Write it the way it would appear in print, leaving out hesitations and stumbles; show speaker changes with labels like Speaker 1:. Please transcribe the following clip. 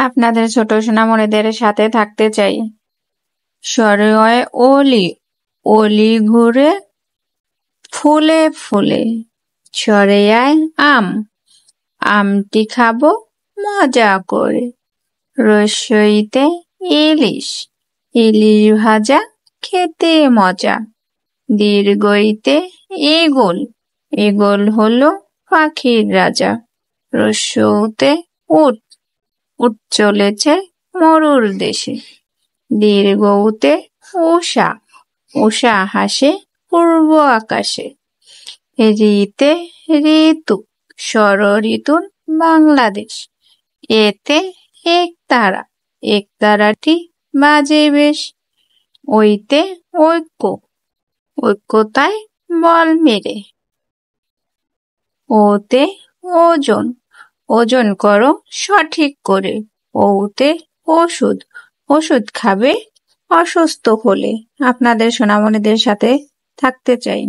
Speaker 1: আপনাদের ছোট সোনামণিদের সাথে থাকতে চাই। স্বরে হয় অলি, অলি ঘুরে ফুলে ফুলে। স্বরে আয় আম, আমটি খাবো মজা করে। রসইতে ইলিশ, ইলিশ ভাজা খেতে মজা। দীর্ঘইতে ঈগল, ঈগল হলো পাখির রাজা। রস্যতে উট, উট চলেছে মরুর দেশে। দীর্ঘউতে উষা, উষা হাসে পূর্ব আকাশে। ঋতে ঋতু, ষড়ঋতুর বাংলাদেশ। এতে একতারা, একতারাটি বাজে বেশ। ঐতে ঐক্য, ঐক্যতায় বল মেরে। ওতে ওজন, ওজন করো সঠিক করে। ওতে ওষুধ, ওষুধ খাবে অসুস্থ হলে। আপনাদের সোনামণিদের সাথে থাকতে চাই।